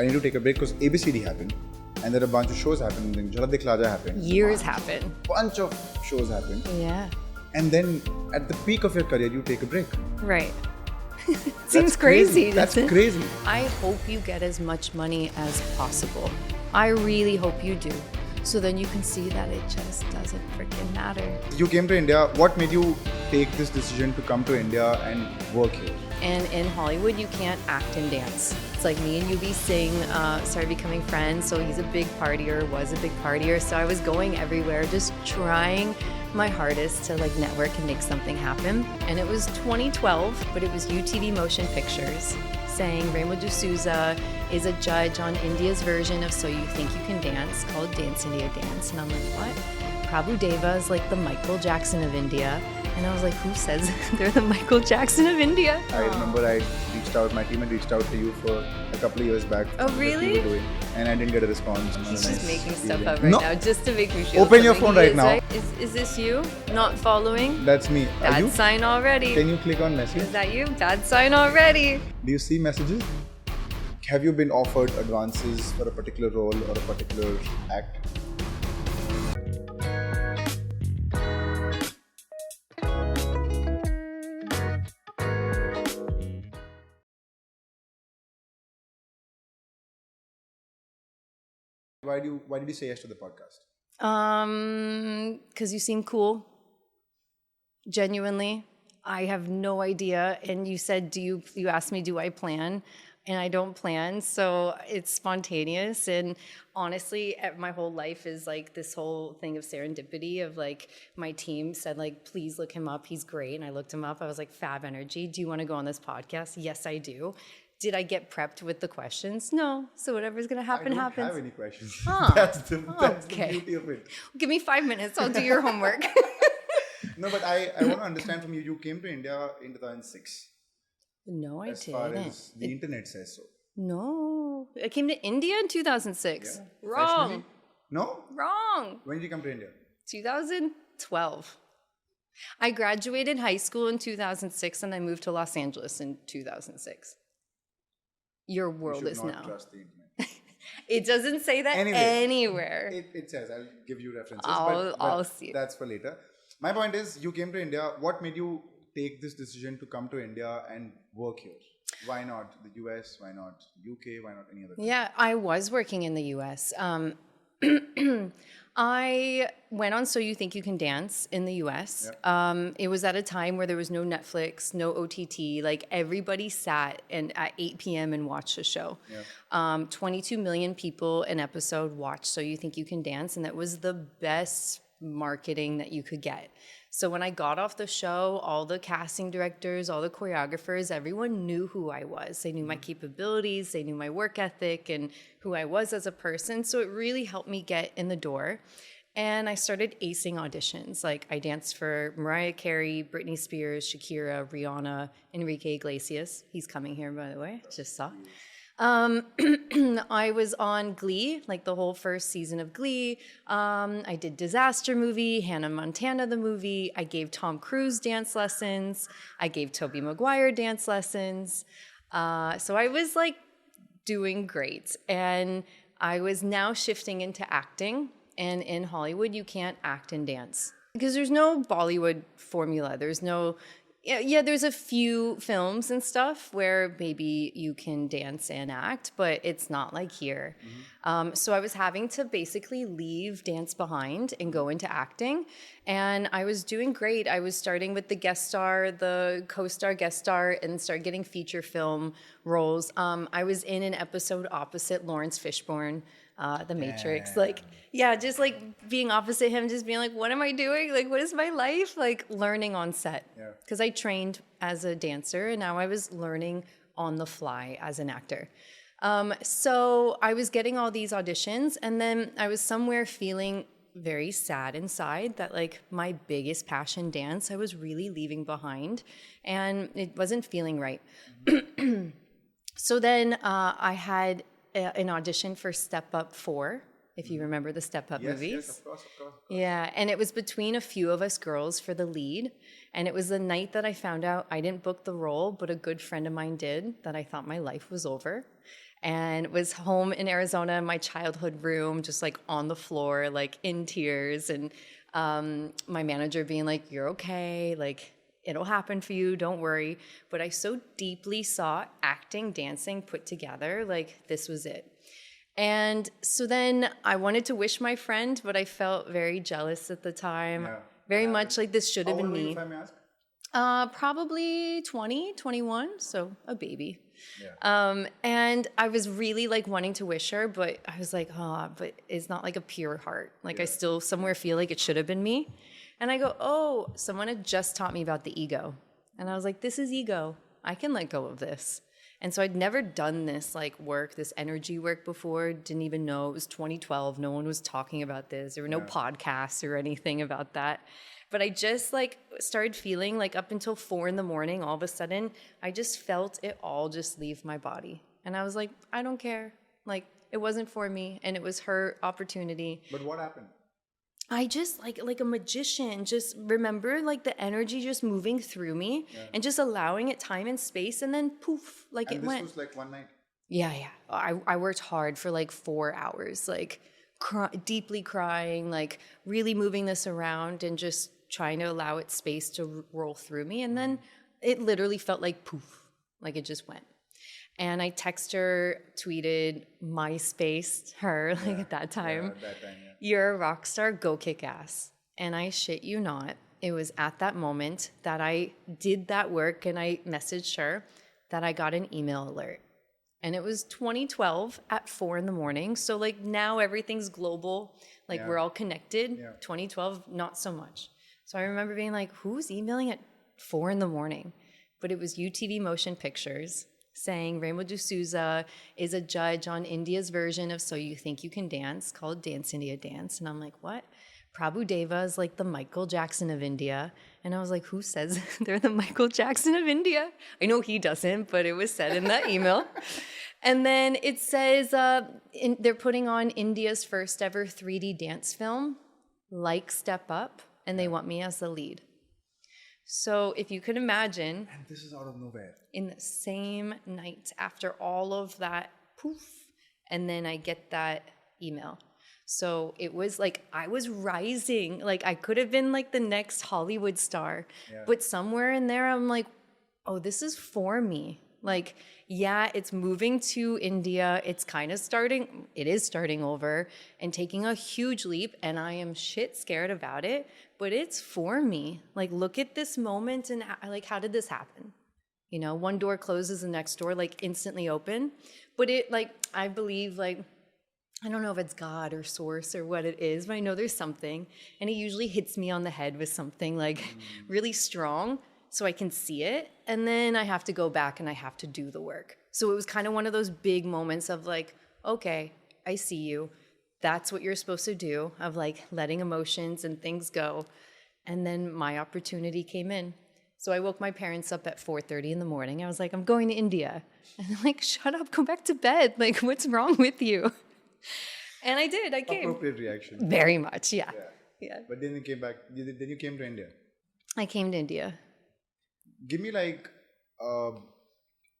I need to take a break because ABCD happened, and there are a bunch of shows happened. Then Jhalak Dikhla Ja happened. Years happen. Bunch of shows happened. Yeah. And then at the peak of your career, you take a break. Right. Seems crazy. That's crazy. I hope you get as much money as possible. I really hope you do. So then you can see that it just doesn't freaking matter. You came to India. What made you take this decision to come to India and work here? And in Hollywood, you can't act and dance. It's like me and Yubi Singh started becoming friends. So he's a big partier, was a big partier. So I was going everywhere, just trying my hardest to like network and make something happen. And it was 2012, but it was UTV Motion Pictures saying Remo D'Souza is a judge on India's version of So You Think You Can Dance called Dance India Dance. And I'm like, what? Prabhu Deva is like the Michael Jackson of India. And I was like, who says they're the Michael Jackson of India? I remember I reached out, my team had reached out to you for a couple of years back. Oh, really? And I didn't get a response. He's just making stuff up right now just to make me feel Open your phone right now. Is this you? Not following? That's me. Are Bad you? sign already. Can you click on message? Is that you? Bad sign already. Do you see messages? Have you been offered advances for a particular role or a particular act? Why did you say yes to the podcast? Because you seem cool. Genuinely. I have no idea. And you said, you asked me, do I plan? And I don't plan. So it's spontaneous. And honestly, my whole life is like this whole thing of serendipity of like my team said like, please look him up. He's great. And I looked him up. I was like, Fab Energy. Do you want to go on this podcast? Yes, I do. Did I get prepped with the questions? No. So whatever's going to happen, happens. I don't have any questions. Huh. That's the beauty of it. Give me 5 minutes. I'll do your homework. No, but I want to understand from you. You came to India in 2006. No, I didn't. As far as the internet says so. No. I came to India in 2006. Yeah. Wrong. Professionally? No? Wrong. When did you come to India? 2012. I graduated high school in 2006 and I moved to Los Angeles in 2006. Your world is now. You should not trust the internet. It doesn't say that anywhere. It says, I'll give you references. I'll see it. That's for later. My point is, you came to India. What made you take this decision to come to India and work here? Why not the US? Why not UK? Why not any other country? Yeah, I was working in the US. I went on So You Think You Can Dance in the US. Yep. It was at a time where there was no Netflix, no OTT. Like everybody sat at 8 p.m. and watched the show. Yep. 22 million people an episode watched So You Think You Can Dance. And that was the best marketing that you could get. So when I got off the show, all the casting directors, all the choreographers, everyone knew who I was. They knew my capabilities, they knew my work ethic and who I was as a person. So it really helped me get in the door. And I started acing auditions. Like I danced for Mariah Carey, Britney Spears, Shakira, Rihanna, Enrique Iglesias. He's coming here, by the way. Just saw. I was on Glee, like the whole first season of Glee. I did Disaster Movie, Hannah Montana the movie. I gave Tom Cruise dance lessons. I gave Tobey Maguire dance lessons. So I was like doing great. And I was now shifting into acting. And in Hollywood, you can't act and dance because there's no Bollywood formula. There's no... Yeah, there's a few films and stuff where maybe you can dance and act, but it's not like here. Mm-hmm. So I was having to basically leave dance behind and go into acting. And I was doing great. I was starting with the guest star, the co-star, guest star, and started getting feature film roles. I was in an episode opposite Lawrence Fishburne, The Matrix. Like, yeah, just like being opposite him, just being like, what am I doing? Like, what is my life? Like learning on set. Because I trained as a dancer and now I was learning on the fly as an actor. So I was getting all these auditions and then I was somewhere feeling very sad inside that like my biggest passion, dance, I was really leaving behind and it wasn't feeling right. So then I had an audition for Step Up 4, if you remember the Step Up movies. Yes, of course. Yeah, and it was between a few of us girls for the lead. And it was the night that I found out I didn't book the role, but a good friend of mine did, that I thought my life was over. and was home in Arizona in my childhood room, just like on the floor, like in tears. And my manager being like, "You're okay. Like, it'll happen for you. Don't worry." But I so deeply saw acting, dancing put together. Like, this was it. And so then I wanted to wish my friend, but I felt very jealous at the time. Yeah. Very much like this should How have old been were you, me. if I may ask? Probably 20, 21, so a baby. Yeah. And I was really like wanting to wish her, but I was like, but it's not like a pure heart. Like I still somewhere feel like it should have been me. And I go, oh, someone had just taught me about the ego. And I was like, this is ego. I can let go of this. And so I'd never done this like work, this energy work before, didn't even know. It was 2012. No one was talking about this. There were no podcasts or anything about that. But I just like started feeling like up until 4 a.m, all of a sudden, I just felt it all just leave my body. And I was like, I don't care. Like it wasn't for me and it was her opportunity. But what happened? I just like a magician, just remember like the energy just moving through me and just allowing it time and space, and then poof, like And it this went. was like one night. Yeah. I worked hard for like 4 hours, like deeply crying, like really moving this around and just trying to allow it space to roll through me. And then it literally felt like poof, like it just went. And I text her, tweeted, MySpace her, like at that time. Yeah, at that time, yeah. You're a rock star, go kick ass. And I shit you not, it was at that moment that I did that work and I messaged her that I got an email alert. And it was 2012 at 4 a.m. So like now everything's global, like we're all connected. 2012, not so much. So I remember being like, who's emailing at 4 a.m? But it was UTV Motion Pictures saying Rainbow D'Souza is a judge on India's version of So You Think You Can Dance called Dance India Dance. And I'm like, what? Prabhu Deva is like the Michael Jackson of India. And I was like, who says they're the Michael Jackson of India? I know he doesn't, but it was said in that email. And then it says they're putting on India's first ever 3D dance film, like Step Up, and they want me as the lead. So if you could imagine, And this is out of nowhere. in the same night after all of that poof, and then I get that email. So it was like I was rising, like I could have been like the next Hollywood star, but somewhere in there I'm like, oh, this is for me. Like, yeah, it's moving to India. It's kind of it is starting over and taking a huge leap, and I am shit scared about it, but it's for me. Like, look at this moment and like, how did this happen? You know, one door closes, the next door like instantly open. But it like, I believe like, I don't know if it's God or source or what it is, but I know there's something. And it usually hits me on the head with something like really strong so I can see it. And then I have to go back and I have to do the work. So it was kind of one of those big moments of like, okay, I see you. That's what you're supposed to do, of like letting emotions and things go. And then my opportunity came in. So I woke my parents up at 4:30 in the morning. I was like, I'm going to India. And they're like, shut up, go back to bed. Like, what's wrong with you? And I did, I came. Appropriate reaction. Very much, yeah. But then you came back. Then you came to India. I came to India. Give me like,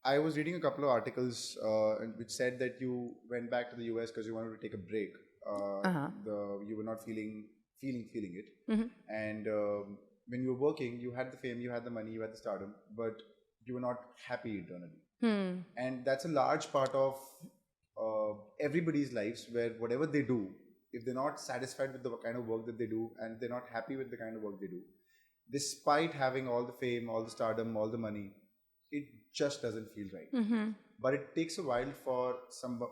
I was reading a couple of articles which said that you went back to the US because you wanted to take a break. You were not feeling it. And when you were working, you had the fame, you had the money, you had the stardom, but you were not happy internally. And that's a large part of everybody's lives, where whatever they do, if they're not satisfied with the kind of work that they do and they're not happy with the kind of work they do, despite having all the fame, all the stardom, all the money, it just doesn't feel right. But it takes a while for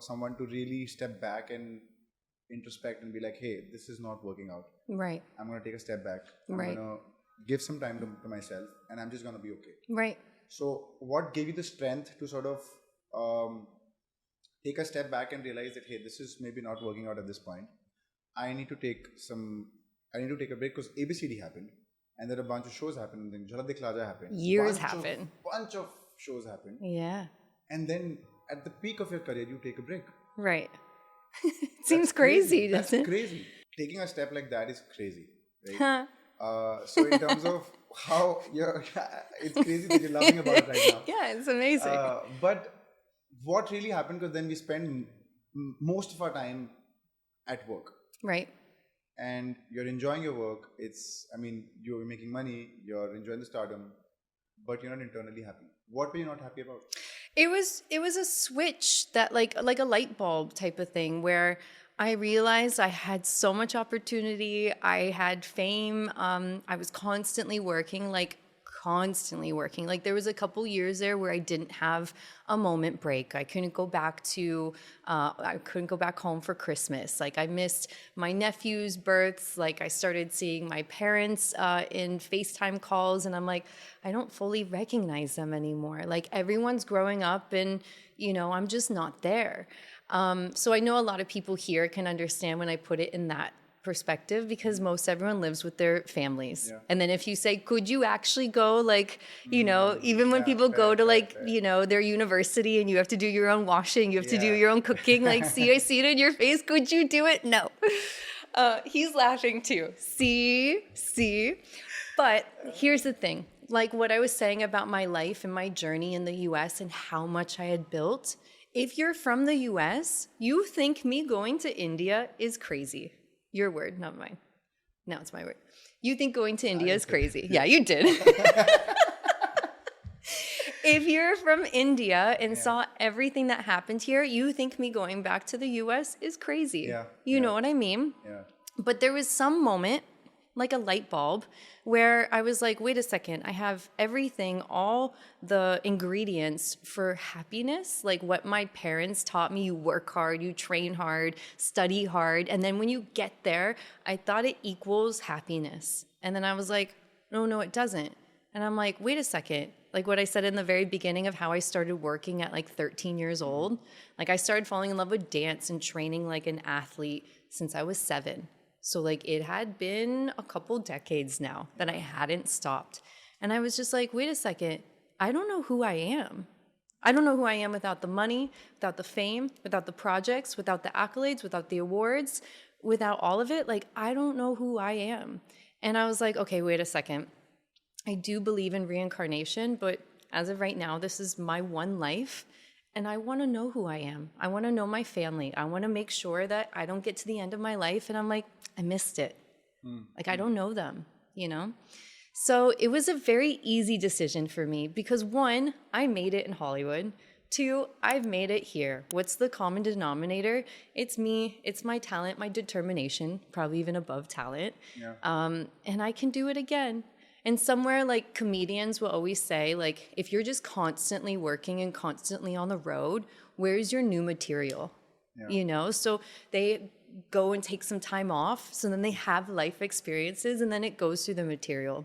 someone to really step back and introspect and be like, hey, this is not working out. Right. I'm going to take a step back. I'm going to give some time to myself, and I'm just going to be okay. Right. So what gave you the strength to sort of take a step back and realize that, hey, this is maybe not working out at this point. I need to take a break, because ABCD happened, and then a bunch of shows happened, and then Jhalak Dikhla Ja happened. Bunch of shows happened. Yeah. And then at the peak of your career, you take a break. Right. It seems crazy, doesn't it? That's crazy. Taking a step like that is crazy. Right? So in terms of how it's crazy that you're laughing about it right now. Yeah, it's amazing. But what really happened, because then we spend most of our time at work, Right. and you're enjoying your work. You're making money, you're enjoying the stardom, but you're not internally happy. What were you not happy about? It was a switch that like a light bulb type of thing where I realized I had so much opportunity. I had fame. I was constantly working, Like there was a couple years there where I didn't have a moment break. I couldn't go back to, I couldn't go back home for Christmas. Like I missed my nephew's births. Like I started seeing my parents in FaceTime calls, and I'm like, I don't fully recognize them anymore. Like everyone's growing up, and I'm just not there. So I know a lot of people here can understand when I put it in that perspective, because most everyone lives with their families. Yeah. And then if you say, could you actually go, even when Yeah, people go to fair. their university and you have to do your own washing, you have to do your own cooking, like, see, I see it in your face. Could you do it? No. He's laughing too. See. But here's the thing. Like what I was saying about my life and my journey in the US and how much I had built. If you're from the US, you think me going to India is crazy. Your word, not mine. Now it's my word. You think going to India is crazy. Yeah, you did. If you're from India and saw everything that happened here, you think me going back to the US is crazy. Yeah. You know what I mean? Yeah. But there was some moment, like a light bulb, where I was like, wait a second, I have everything, all the ingredients for happiness, like what my parents taught me. You work hard, you train hard, study hard. And then when you get there, I thought it equals happiness. And then I was like, no, it doesn't. And I'm like, wait a second. Like what I said in the very beginning of how I started working at like 13 years old, like I started falling in love with dance and training like an athlete since I was 7. So like it had been a couple decades now that I hadn't stopped. And I was just like, wait a second, I don't know who I am. I don't know who I am without the money, without the fame, without the projects, without the accolades, without the awards, without all of it. Like, I don't know who I am. And I was like, okay, wait a second. I do believe in reincarnation, but as of right now, this is my one life. And I want to know who I am. I want to know my family. I want to make sure that I don't get to the end of my life and I'm like, I missed it. Like, I don't know them, So it was a very easy decision for me because 1, I made it in Hollywood. 2, I've made it here. What's the common denominator? It's me. It's my talent, my determination, probably even above talent. Yeah. And I can do it again. And somewhere like comedians will always say, like, if you're just constantly working and constantly on the road, where's your new material? Yeah. So they go and take some time off. So then they have life experiences and then it goes through the material.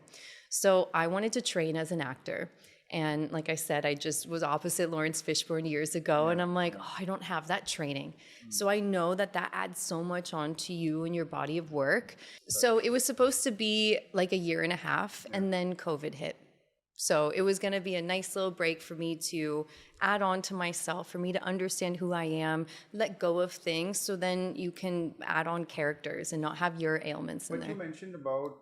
So I wanted to train as an actor. And like I said, I just was opposite Lawrence Fishburne years ago. And I'm like, I don't have that training. So I know that adds so much onto you and your body of work. So it was supposed to be like a year and a half, and then COVID hit. So it was going to be a nice little break for me to add on to myself, for me to understand who I am, let go of things, so then you can add on characters and not have your ailments in there. But you mentioned about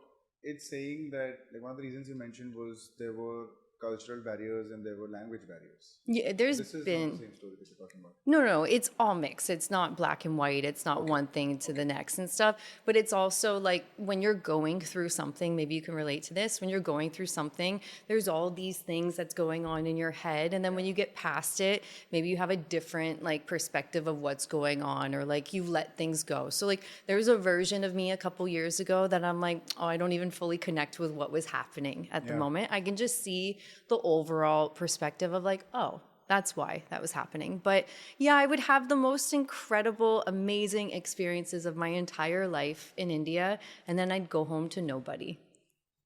it saying that, like, one of the reasons you mentioned was there were cultural barriers and there were language barriers. Yeah, This is not the same story that you're talking about. No, it's all mixed. It's not black and white. It's not one thing to the next and stuff. But it's also like when you're going through something, maybe you can relate to this. When you're going through something, there's all these things that's going on in your head. And then when you get past it, maybe you have a different like perspective of what's going on, or like you let things go. So like there's a version of me a couple years ago that I'm like, I don't even fully connect with what was happening at the moment. I can just see the overall perspective of like, that's why that was happening. But yeah, I would have the most incredible, amazing experiences of my entire life in India. And then I'd go home to nobody,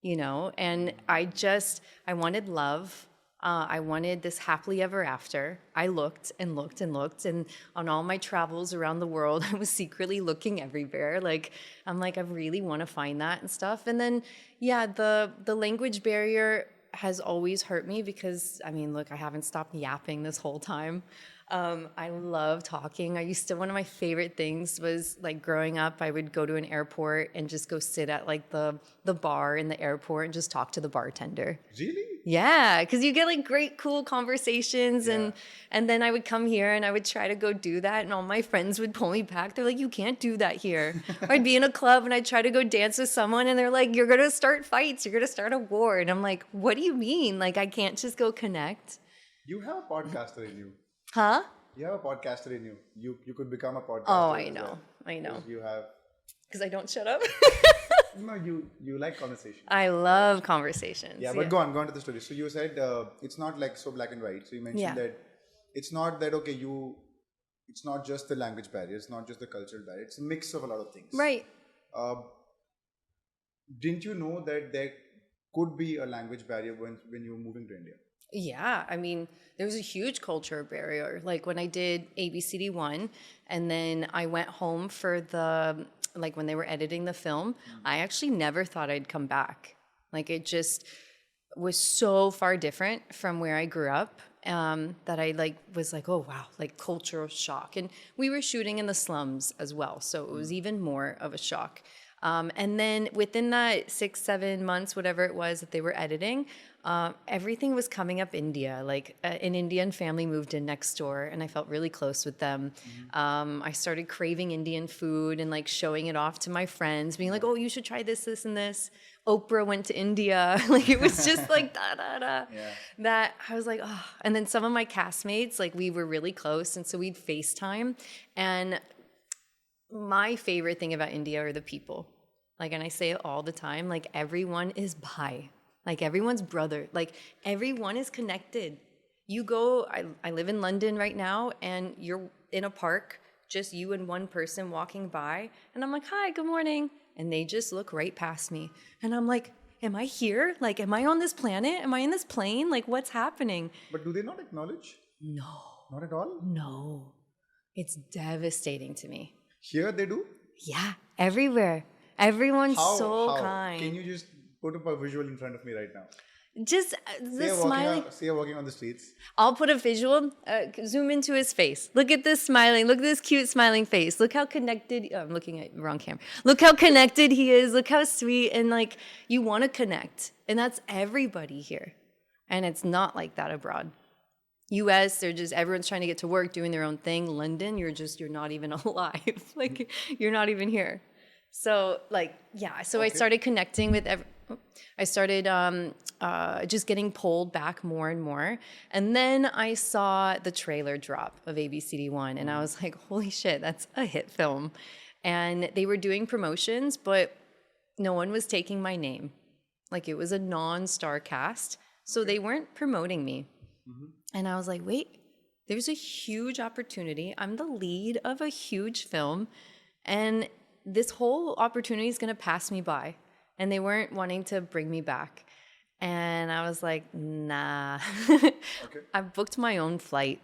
and I wanted love. I wanted this happily ever after. I looked and looked and looked. And on all my travels around the world, I was secretly looking everywhere. Like, I'm like, I really want to find that and stuff. And then, the language barrier has always hurt me because, look, I haven't stopped yapping this whole time. I love talking. One of my favorite things was like growing up, I would go to an airport and just go sit at like the bar in the airport and just talk to the bartender. Really? Yeah, because you get like great, cool conversations, Yeah. and then I would come here and I would try to go do that, and all my friends would pull me back. They're like, "You can't do that here." Or I'd be in a club and I'd try to go dance with someone, and they're like, "You're gonna start fights. You're gonna start a war." And I'm like, "What do you mean? Like, I can't just go connect?" You have a podcaster in you. Huh? You have a podcaster in you. You could become a podcaster. Oh, I as know. well. I know. You have. Because I don't shut up. No, you like conversation. I love conversations. Yeah, but go on to the story. So you said it's not like so black and white. So you mentioned that it's not that okay, it's not just the language barrier, it's not just the cultural barrier, it's a mix of a lot of things. Right. Uh, didn't you know that there could be a language barrier when you were moving to India? Yeah, I mean, there was a huge culture barrier. Like when I did ABCD1 and then I went home for like when they were editing the film, I actually never thought I'd come back. Like it just was so far different from where I grew up that I like was like, oh wow, like cultural shock. And we were shooting in the slums as well, so it was even more of a shock. And then within that 6-7 months, whatever it was that they were editing, everything was coming up India. Like an Indian family moved in next door, and I felt really close with them. I started craving Indian food and like showing it off to my friends, being like, "Oh, you should try this, this, and this." Oprah went to India. Like it was just like da da da. Yeah. That I was like, oh. And then some of my castmates, like we were really close, and so we'd FaceTime. And my favorite thing about India are the people. Like, and I say it all the time, like everyone is bhai. Like everyone's brother. Like everyone is connected. You go, I live in London right now, and you're in a park, just you and one person walking by, and I'm like, "Hi, good morning." And they just look right past me. And I'm like, am I here? Like, am I on this planet? Am I in this plane? Like, what's happening? But do they not acknowledge? No. Not at all? No. It's devastating to me. Here they do? Yeah, everywhere. Everyone's so How? kind. Can you just put up a visual in front of me right now? Just the smiling. Say you're walking on the streets. I'll put a visual, zoom into his face. Look at this smiling, look at this cute smiling face. Look how connected, I'm looking at the wrong camera. Look how connected he is. Look how sweet. And like, you want to connect. And that's everybody here. And it's not like that abroad. US, everyone's trying to get to work, doing their own thing. London, you're not even alive. Like, you're not even here. So like, yeah, so okay. I started connecting with I started just getting pulled back more and more. And then I saw the trailer drop of ABCD1, and I was like, holy shit, that's a hit film. And they were doing promotions, but no one was taking my name. Like it was a non-star cast, so they weren't promoting me. Mm-hmm. And I was like, wait, there's a huge opportunity. I'm the lead of a huge film, and this whole opportunity is going to pass me by. And they weren't wanting to bring me back. And I was like, nah. Okay. I booked my own flight.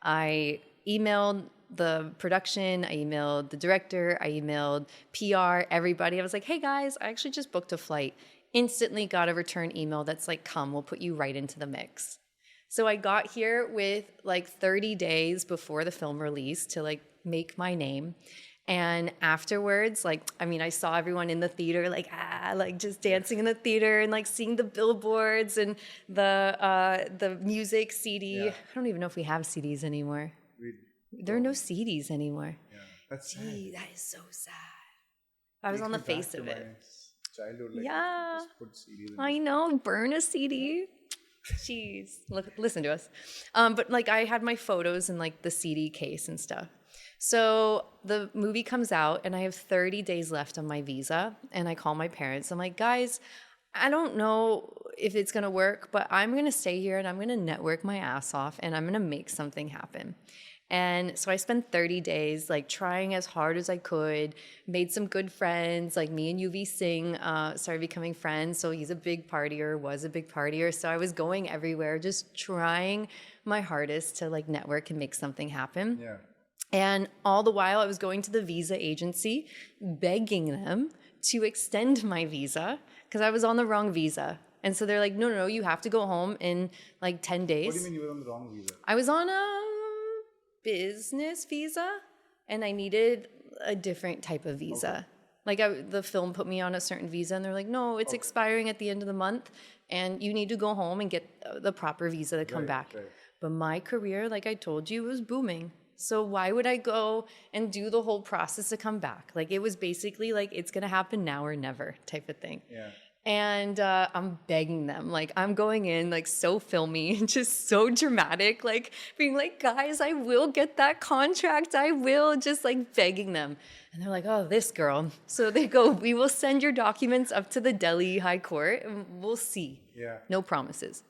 I emailed the production. I emailed the director. I emailed PR, everybody. I was like, hey, guys, I actually just booked a flight. Instantly got a return email that's like, come, we'll put you right into the mix. So I got here with like 30 days before the film release to like make my name. And afterwards, like, I mean, I saw everyone in the theater, like just dancing in the theater and like seeing the billboards and the music CD. Yeah. I don't even know if we have CDs anymore. There are no CDs anymore. Yeah, that's sad. That is so sad. I was on the face of it. Childhood, like, yeah, just put CDs I know. Burn a CD. Jeez, listen to us. But like, I had my photos in like the CD case and stuff. So the movie comes out and I have 30 days left on my visa, and I call my parents. I'm like, guys, I don't know if it's going to work, but I'm going to stay here and I'm going to network my ass off and I'm going to make something happen. And so I spent 30 days like trying as hard as I could, made some good friends, like me and UV Singh started becoming friends. So he's a big partier, was a big partier. So I was going everywhere, just trying my hardest to like network and make something happen. Yeah. And all the while I was going to the visa agency, begging them to extend my visa because I was on the wrong visa. And so they're like, no, you have to go home in like 10 days. What do you mean you were on the wrong visa? I was on business visa, and I needed a different type of visa. Like the film put me on a certain visa, and they're like, no, it's expiring at the end of the month, and you need to go home and get the proper visa to come back. Right. But my career, like I told you, was booming. So why would I go and do the whole process to come back? Like it was basically like, it's going to happen now or never type of thing. Yeah. And I'm begging them, like I'm going in like so filmy and just so dramatic, like being like, guys, I will get that contract. I will, just like begging them. And they're like, oh, this girl. So they go, we will send your documents up to the Delhi High Court and we'll see. Yeah. No promises.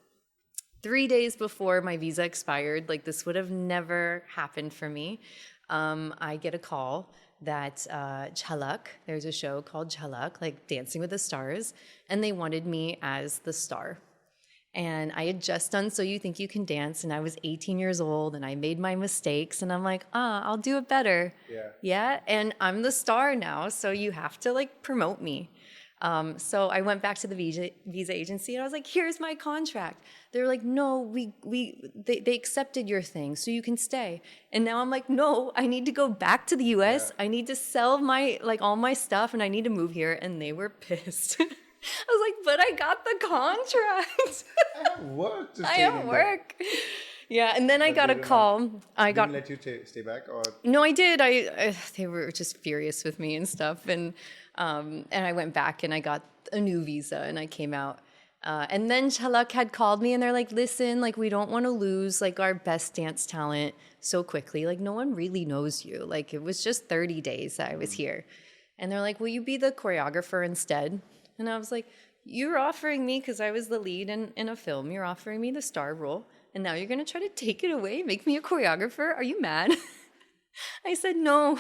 3 days before my visa expired, like this would have never happened for me. I get a call that Jhalak, there's a show called Jhalak, like Dancing with the Stars, and they wanted me as the star. And I had just done So You Think You Can Dance, and I was 18 years old, and I made my mistakes, and I'm like, I'll do it better. Yeah, and I'm the star now, so you have to like promote me. So I went back to the visa agency and I was like, here's my contract. They were like, no, they accepted your thing, so you can stay. And now I'm like, no, I need to go back to the US. I need to sell all my stuff and I need to move here. And they were pissed. I was like, but I got the contract. I have work to stay I have work. Yeah, and then I got a call. Didn't let you stay back, or no, I did. They were just furious with me and stuff, and I went back and I got a new visa and I came out. And then Jhalak had called me and they're like, listen, like we don't want to lose like our best dance talent so quickly. Like no one really knows you. Like it was just 30 days that I was here. And they're like, will you be the choreographer instead? And I was like, you're offering me, because I was the lead in a film, you're offering me the star role. And now you're going to try to take it away, make me a choreographer? Are you mad? I said, no,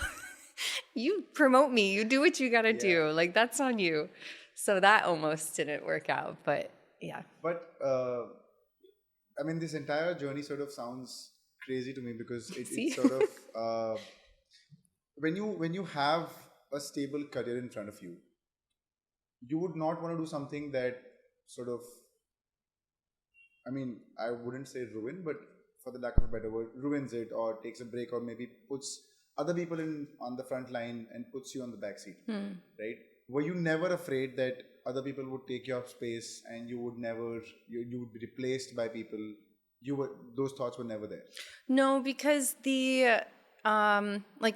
you promote me. You do what you got to do. Like, that's on you. So that almost didn't work out, but yeah. But, I mean, this entire journey sort of sounds crazy to me because it's sort of, when you have a stable career in front of you, you would not want to do something that sort of, I mean, I wouldn't say ruin, but for the lack of a better word, ruins it or takes a break or maybe puts other people on the front line and puts you on the back seat, right? Were you never afraid that other people would take your space and you would be replaced by people? Those thoughts were never there? No, because the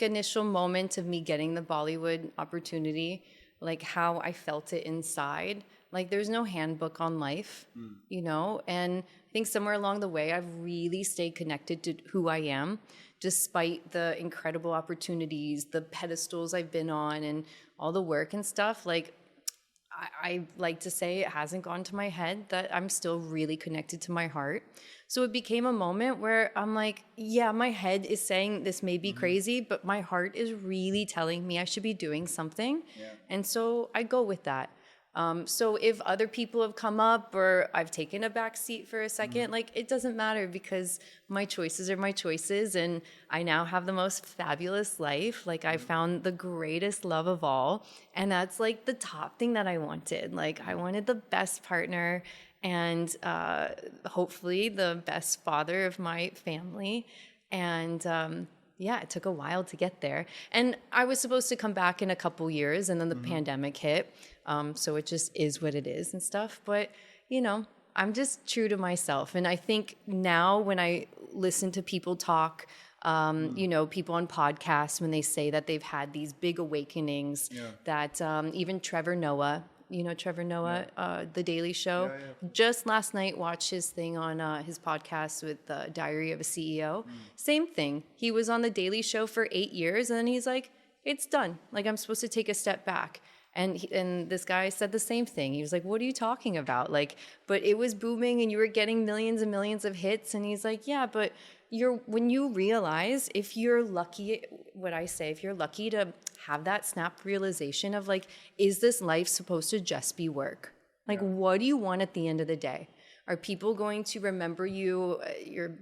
initial moment of me getting the Bollywood opportunity, like how I felt it inside, like there's no handbook on life, you know? And I think somewhere along the way, I've really stayed connected to who I am, despite the incredible opportunities, the pedestals I've been on and all the work and stuff. Like, I like to say it hasn't gone to my head, that I'm still really connected to my heart. So it became a moment where I'm like, yeah, my head is saying this may be crazy, but my heart is really telling me I should be doing something. Yeah. And so I go with that. So if other people have come up or I've taken a back seat for a second, like it doesn't matter, because my choices are my choices and I now have the most fabulous life. Like I found the greatest love of all, and that's like the top thing that I wanted. Like I wanted the best partner and hopefully the best father of my family. And yeah, it took a while to get there. And I was supposed to come back in a couple years, and then the pandemic hit. So it just is what it is and stuff. But, you know, I'm just true to myself. And I think now when I listen to people talk, you know, people on podcasts, when they say that they've had these big awakenings, that even Trevor Noah, you know Trevor Noah, The Daily Show, just last night watched his thing on his podcast with Diary of a CEO. Same thing. He was on The Daily Show for 8 years, and then he's like, it's done. Like, I'm supposed to take a step back. And this guy said the same thing. He was like, what are you talking about? Like, but it was booming and you were getting millions and millions of hits. And he's like, yeah, but when you realize, if you're lucky, what I say, if you're lucky to have that snap realization of like, is this life supposed to just be work? Like, what do you want at the end of the day? Are people going to remember you, your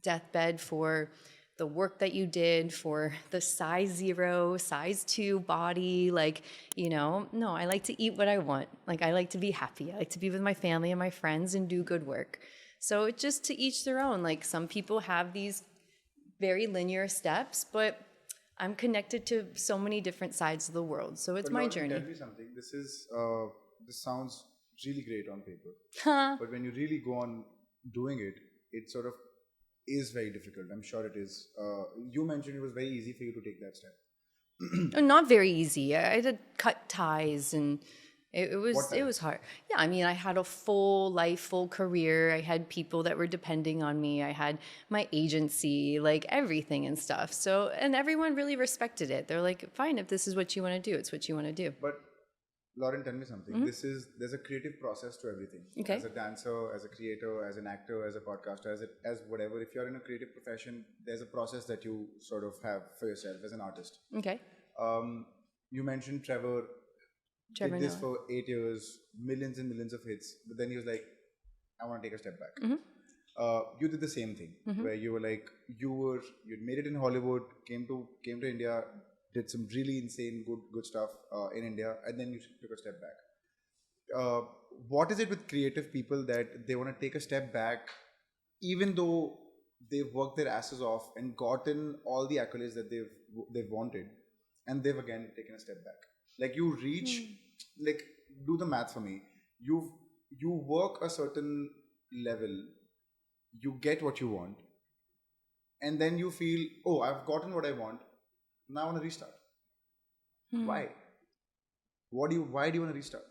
deathbed, for the work that you did, for the size 0, size 2 body? Like, you know, no, I like to eat what I want. Like, I like to be happy. I like to be with my family and my friends and do good work. So it's just to each their own. Like, some people have these very linear steps, but I'm connected to so many different sides of the world. So it's But my Lauren, journey. tell me something. This sounds really great on paper, Huh. but when you really go on doing it, it sort of is very difficult. I'm sure it is. You mentioned it was very easy for you to take that step. Not very easy. I had to cut ties and it What was ties? hard. Yeah, I mean, I had a full life, full career. I had people that were depending on me. I had my agency, like everything and stuff. So, and everyone really respected it. They're like, fine, if this is what you want to do, it's what you want to do. But Lauren, tell me something. There's a creative process to everything. Okay. As a dancer, as a creator, as an actor, as a podcaster, as whatever. If you're in a creative profession, there's a process that you sort of have for yourself as an artist. Okay. You mentioned Trevor Trevor did this Noah. for 8 years, millions and millions of hits, but then he was like, I want to take a step back. You did the same thing, where you were like, you'd made it in Hollywood, came to India, did some really insane good stuff in India, and then you took a step back. What is it with creative people that they want to take a step back, even though they've worked their asses off and gotten all the accolades that they've wanted, and they've again taken a step back? Like you reach, like do the math for me. You work a certain level, you get what you want, and then you feel, oh, I've gotten what I want. Now I want to restart. Why? Why do you want to restart?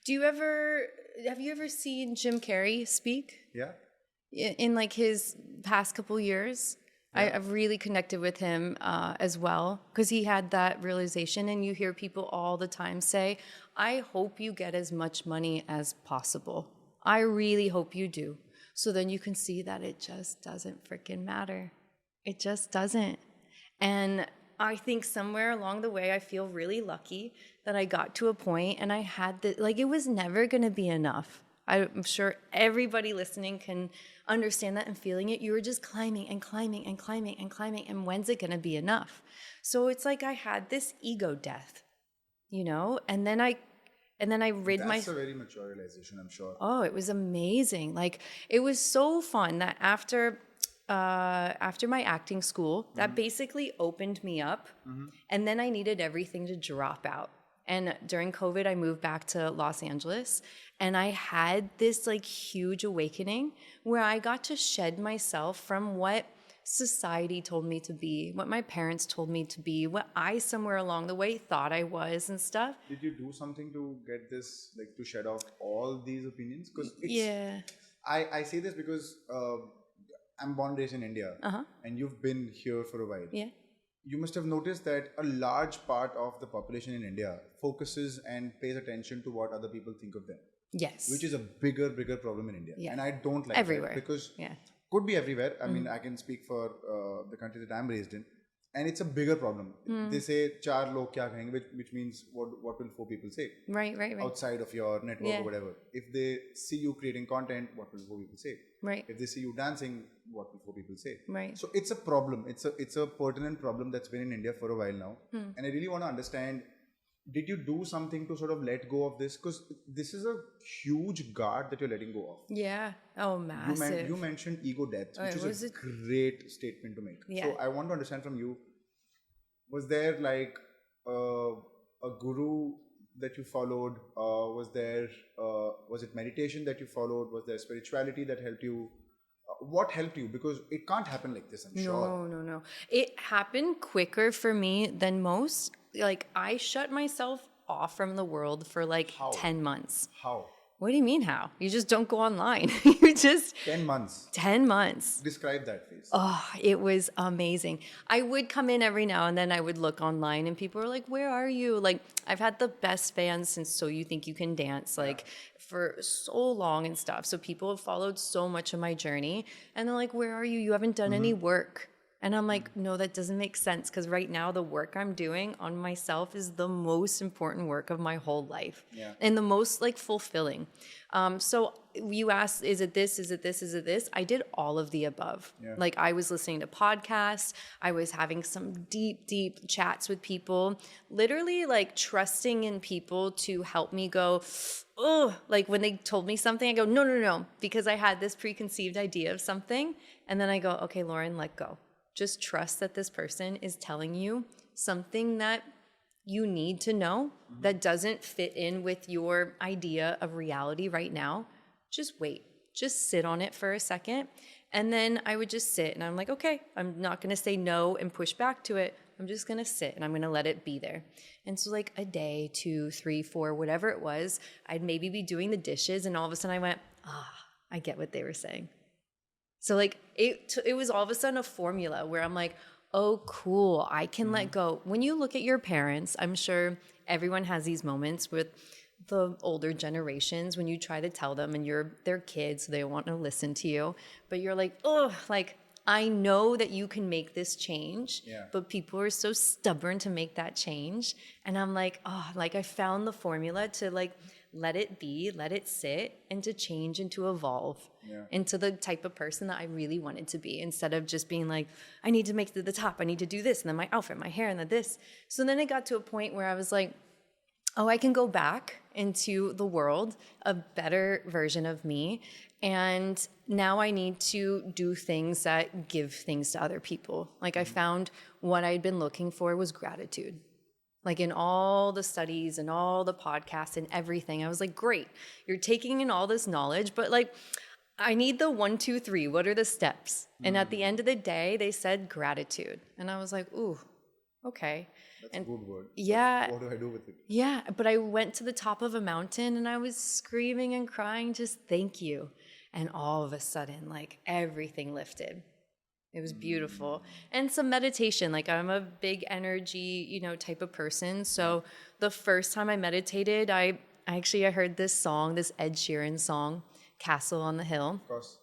Have you ever seen Jim Carrey speak? Yeah. In like his past couple years? I've really connected with him as well, because he had that realization, and you hear people all the time say, I hope you get as much money as possible. I really hope you do. So then you can see that it just doesn't freaking matter. It just doesn't. And I think somewhere along the way, I feel really lucky that I got to a point and I had like, it was never going to be enough. I'm sure everybody listening can understand that and feeling it. You were just climbing and climbing and climbing and climbing. And when's it going to be enough? So it's like I had this ego death, and then I rid my. That's a very mature realization, I'm sure. Oh, it was amazing. Like, it was so fun that after my acting school, that basically opened me up. And then I needed everything to drop out. And during COVID, I moved back to Los Angeles, and I had this like huge awakening where I got to shed myself from what society told me to be, what my parents told me to be, what I somewhere along the way thought I was and stuff. Did you do something to get this, like to shed off all these opinions? Because Yeah. I say this because I'm born and raised in India, and you've been here for a while. Yeah. You must have noticed that a large part of the population in India focuses and pays attention to what other people think of them. Yes. Which is a bigger problem in India. Yeah. And I don't like Everywhere. that because Yeah. could be everywhere. I mean, I can speak for the country that I'm raised in. And it's a bigger problem. They say, "Char log kya kahenge," which means what will four people say? Right. Outside of your network Yeah. or whatever. If they see you creating content, what will four people say? Right. If they see you dancing, what will four people say? Right. So it's a problem. It's a pertinent problem that's been in India for a while now. And I really want to understand, did you do something to sort of let go of this? Because this is a huge guard that you're letting go of. Yeah. Oh, massive. You mentioned ego death, which it is a great statement to make. Yeah. So I want to understand from you, was there like a guru that you followed? Was it meditation that you followed? Was there spirituality that helped you? What helped you? Because it can't happen like this, I'm sure. No. It happened quicker for me than most. Like, I shut myself off from the world for like 10 months. How? What do you mean how? You just don't go online. You just 10 months. 10 months. Describe that phase. Oh, it was amazing. I would come in every now and then. I would look online and people were like, where are you? Like, I've had the best fans since So You Think You Can Dance, like for so long and stuff. So people have followed so much of my journey and they're like, where are you? You haven't done any work. And I'm like, no, that doesn't make sense, because right now the work I'm doing on myself is the most important work of my whole life and the most like fulfilling. So you asked, is it this? Is it this? Is it this? I did all of the above. Yeah. Like, I was listening to podcasts. I was having some deep chats with people, literally like trusting in people to help me go, oh, like when they told me something, I go, no, because I had this preconceived idea of something. And then I go, okay, Lauren, let go. just trust that this person is telling you something that you need to know that doesn't fit in with your idea of reality right now. Just wait. Just sit on it for a second. And then I would just sit and I'm like, okay, I'm not going to say no and push back to it. I'm just going to sit and I'm going to let it be there. And so like a day, 2, 3, 4, whatever it was, I'd maybe be doing the dishes and all of a sudden I went, I get what they were saying. So like it was all of a sudden a formula where I'm like, oh, cool, I can let go. When you look at your parents, I'm sure everyone has these moments with the older generations when you try to tell them and you're their kids, so they want to listen to you, but you're like, oh, like, I know that you can make this change, but people are so stubborn to make that change. And I'm like, oh, like I found the formula to like let it be, let it sit, and to change and to evolve into the type of person that I really wanted to be, instead of just being like, I need to make it to the top, I need to do this, and then my outfit, my hair, and then this. So then it got to a point where I was like, oh, I can go back into the world, a better version of me. And now I need to do things that give things to other people. Like I found what I'd been looking for was gratitude. Like in all the studies and all the podcasts and everything, I was like, great, you're taking in all this knowledge, but like, I need the 1, 2, 3. What are the steps? And at the end of the day, they said gratitude. And I was like, ooh, okay. That's a good word. Yeah. What do I do with it? Yeah, but I went to the top of a mountain and I was screaming and crying, just thank you. And all of a sudden, like everything lifted. It was beautiful. And some meditation. Like I'm a big energy, type of person. So the first time I meditated, I heard this song, this Ed Sheeran song, Castle on the Hill. Of course.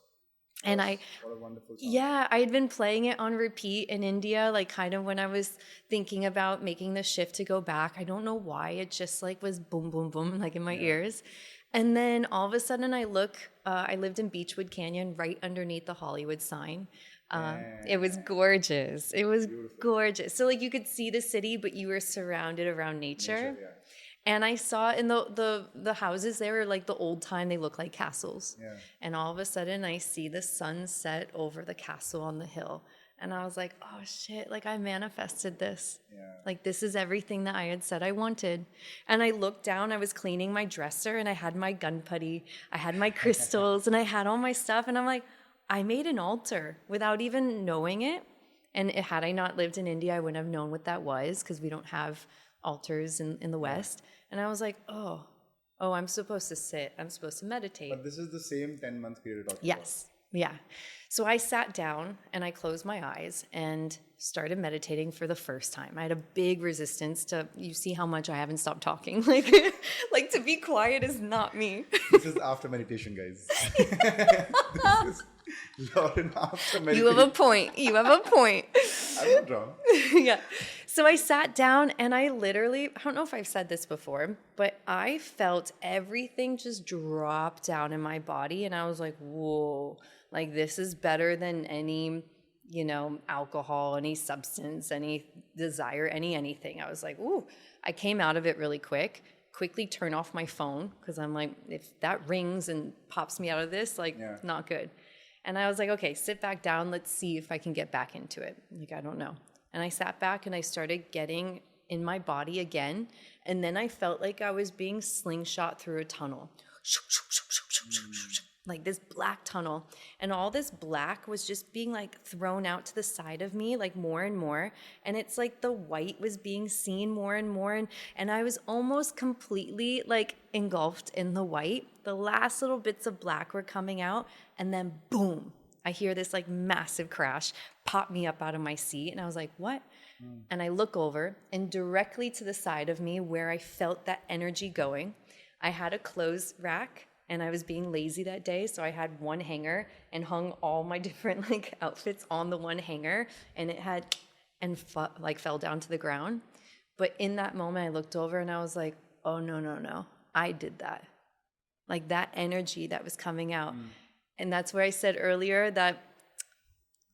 And what a wonderful song. Yeah, I had been playing it on repeat in India, like kind of when I was thinking about making the shift to go back. I don't know why, it just like was boom, boom, boom, like in my ears. And then all of a sudden I lived in Beechwood Canyon right underneath the Hollywood sign. It was gorgeous. It was gorgeous. So like you could see the city, but you were surrounded around nature. And I saw in the houses, they were like the old time, they look like castles. Yeah. And all of a sudden I see the sun set over the castle on the hill. And I was like, oh shit, like I manifested this. Yeah. Like this is everything that I had said I wanted. And I looked down, I was cleaning my dresser and I had my gun putty, I had my crystals and I had all my stuff. And I'm like, I made an altar without even knowing it. And had I not lived in India, I wouldn't have known what that was because we don't have altars in the West. And I was like, oh, I'm supposed to sit. I'm supposed to meditate. But this is the same 10-month period of Yes. Yeah. So I sat down and I closed my eyes and started meditating for the first time. I had a big resistance to, you see how much I haven't stopped talking. Like to be quiet is not me. This is after meditation, guys. This is Lauren after meditation. You have a point. I'm not wrong. Yeah. So I sat down and I literally, I don't know if I've said this before, but I felt everything just drop down in my body. And I was like, whoa, like this is better than any, alcohol, any substance, any desire, anything. I was like, ooh, I came out of it really quickly turn off my phone. Cause I'm like, if that rings and pops me out of this, not good. And I was like, okay, sit back down. Let's see if I can get back into it. Like, I don't know. And I sat back and I started getting in my body again. And then I felt like I was being slingshot through a tunnel. Like this black tunnel. And all this black was just being like thrown out to the side of me, like more and more. And it's like the white was being seen more and more. And I was almost completely like engulfed in the white. The last little bits of black were coming out. And then boom, I hear this like massive crash pop me up out of my seat. And I was like, what? And I look over and directly to the side of me where I felt that energy going, I had a clothes rack. And I was being lazy that day, so I had one hanger and hung all my different like outfits on the one hanger, and it had fell down to the ground. But in that moment, I looked over and I was like, "Oh no, I did that." Like that energy that was coming out, and that's where I said earlier that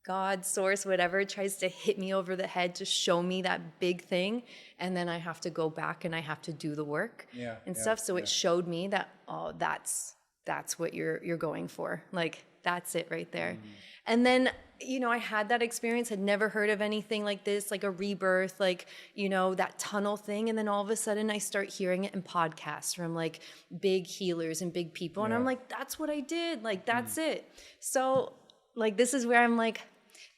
God, source, whatever tries to hit me over the head to show me that big thing, and then I have to go back and I have to do the work and stuff. So it showed me that, oh, that's what you're going for. Like that's it right there. And then I had that experience, had never heard of anything like this, like a rebirth, like, that tunnel thing. And then all of a sudden I start hearing it in podcasts from like big healers and big people. And I'm like, that's what I did. Like, that's it. So like, this is where I'm like,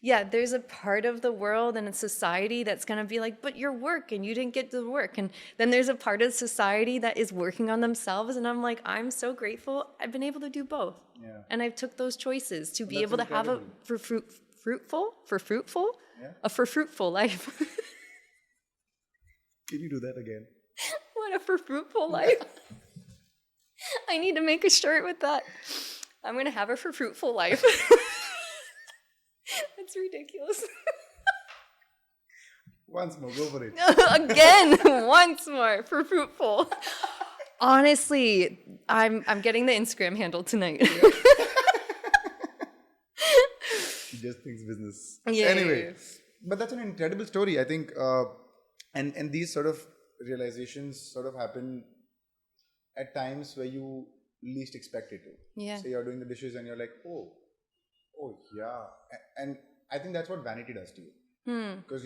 yeah, there's a part of the world and a society that's going to be like, but your work and you didn't get to work. And then there's a part of society that is working on themselves. And I'm like, I'm so grateful I've been able to do both. Yeah. And I've took those choices to be That's able to have a fruitful life. Can you do that again? What a fruitful life. I need to make a shirt with that. I'm going to have a fruitful life. That's ridiculous. Once more, go for it. Again, once more, for fruitful. Honestly, I'm getting the Instagram handle tonight. He just thinks business. Yeah. Anyway, but that's an incredible story. I think, and these sort of realizations sort of happen at times where you least expect it to. Yeah. So you're doing the dishes and you're like, oh yeah, and I think that's what vanity does to you, because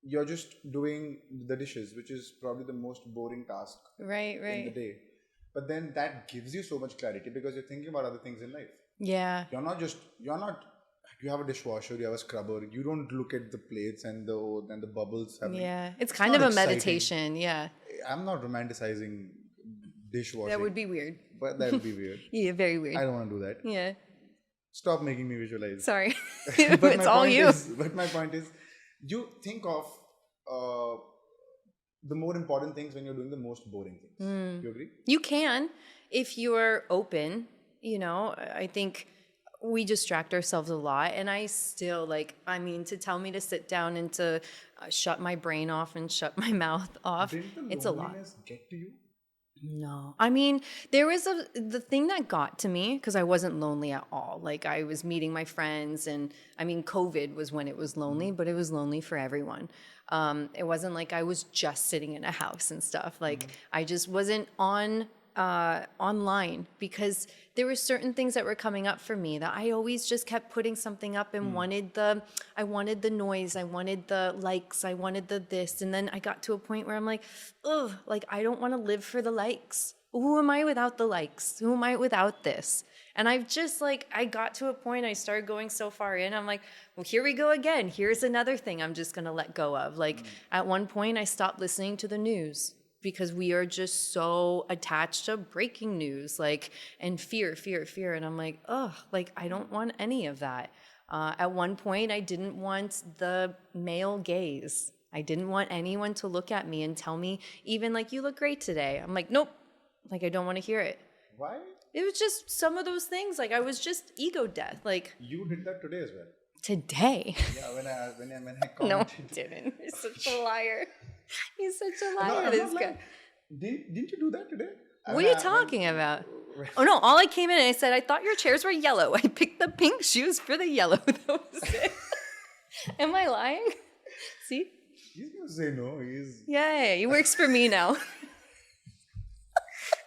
you're just doing the dishes, which is probably the most boring task right in the day. But then that gives you so much clarity because you're thinking about other things in life. Yeah. You have a dishwasher, you have a scrubber. You don't look at the plates and the bubbles. It's kind of a meditation. Yeah. I'm not romanticizing dishwashing. That would be weird. But that would be weird. Yeah, very weird. I don't want to do that. Yeah. Stop making me visualize. Sorry. But It's all you. But my point is, you think of the more important things when you're doing the most boring things. You agree? You can, if you're open. I think we distract ourselves a lot. And I still, to tell me to sit down and to shut my brain off and shut my mouth off, it's a lot. Didn't the loneliness get to you? No. There was the thing that got to me, because I wasn't lonely at all. Like, I was meeting my friends, and COVID was when it was lonely, but it was lonely for everyone. It wasn't like I was just sitting in a house and stuff. Like, I just wasn't online, because there were certain things that were coming up for me that I always just kept putting something up and I wanted the noise, I wanted the likes, I wanted the this. And then I got to a point where I'm like, ugh, like, I don't want to live for the likes. Who am I without the likes? Who am I without this? And I've just I got to a point, I started going so far in, I'm like, well, here we go again. Here's another thing I'm just going to let go of. At one point I stopped listening to the news, because we are just so attached to breaking news, and fear. And I'm like, oh, I don't want any of that. At one point, I didn't want the male gaze. I didn't want anyone to look at me and tell me even you look great today. I'm like, nope. I don't want to hear it. Why? It was just some of those things. I was just ego death. You did that today as well. Today? Yeah, when I commented. No, I didn't. You're such a liar. He's such a liar, this guy. Didn't you do that today? What are you talking about? Oh, no, all I came in and I said, I thought your chairs were yellow. I picked the pink shoes for the yellow. That was it. Am I lying? See? He's going to say no. Yeah, he works for me now.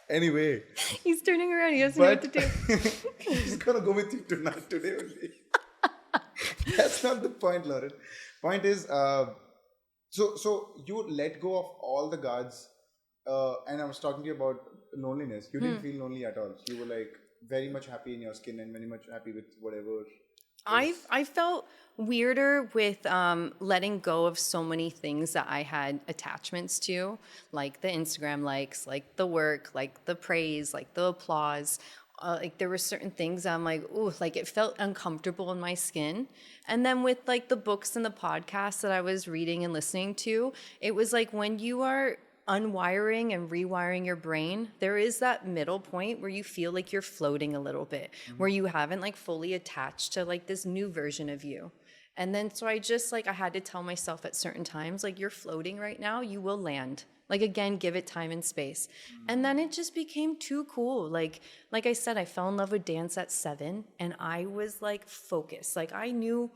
Anyway. He's turning around. He doesn't know what to do. He's going to go with you today only. That's not the point, Lauren. Point is, so you let go of all the guards, and I was talking to you about loneliness. You didn't feel lonely at all. You were very much happy in your skin and very much happy with whatever. I felt weirder with letting go of so many things that I had attachments to, like the Instagram likes, like the work, like the praise, like the applause. There were certain things I'm like, ooh, it felt uncomfortable in my skin. And then with the books and the podcasts that I was reading and listening to, it was when you are unwiring and rewiring your brain, there is that middle point where you feel you're floating a little bit, where you haven't fully attached to this new version of you. And then so I just I had to tell myself at certain times, you're floating right now, you will land. Again, give it time and space. And then it just became too cool. Like I said, I fell in love with dance at 7, and I was focused. I knew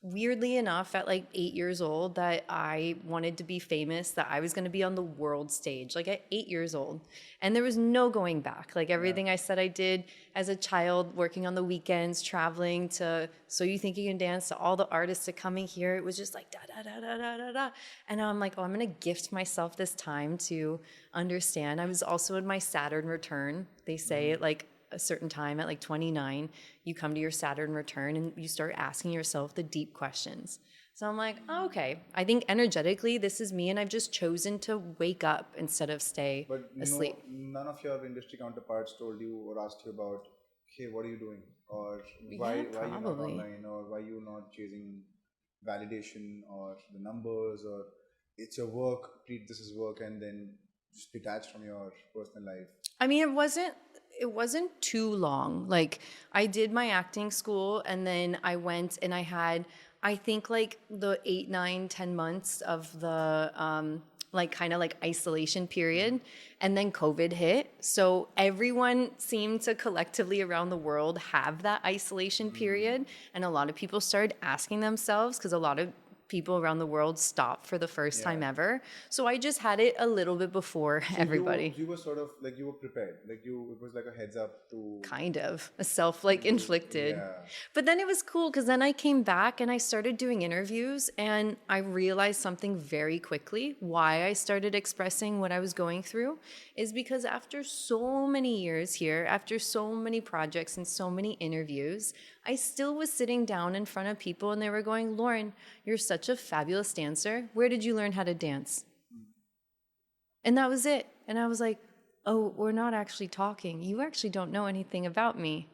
weirdly enough, at like 8 years old, that I wanted to be famous, that I was going to be on the world stage, like at 8 years old. And there was no going back. Like everything I said I did as a child, working on the weekends, traveling to So You Think You Can Dance, to all the artists that coming here, it was just like da da da da da da da. And I'm like, oh, I'm going to gift myself this time to understand. I was also in my Saturn return. They say like a certain time at like 29, you come to your Saturn return and you start asking yourself the deep questions. So I'm like, oh, okay, I think energetically this is me, and I've just chosen to wake up instead of stay But asleep. none of your industry counterparts told you or asked you about, hey, what are you doing? Or Yeah, why you're not probably. online, or why you're not chasing validation or the numbers, or it's your work, treat this as work, and then just detach from your personal life. I mean, it wasn't too long. Like I did my acting school, and then I went and I had, I think, like the 8, 9, 10 months of the like kind of like isolation period, and then COVID hit. So everyone seemed to collectively around the world have that isolation period, and a lot of people started asking themselves, because a lot of people around the world stopped for the first Yeah. time ever. So I just had it a little bit before So everybody. you were sort of like, you were prepared, like it was like a heads up to Kind of a self like you. inflicted. Yeah. But then it was cool because then I came back and I started doing interviews, and I realized something very quickly. Why I started expressing what I was going through is because after so many years here, after so many projects and so many interviews, I still was sitting down in front of people and they were going, Lauren, you're such a fabulous dancer. Where did you learn how to dance? And that was it. And I was like, oh, we're not actually talking. You actually don't know anything about me.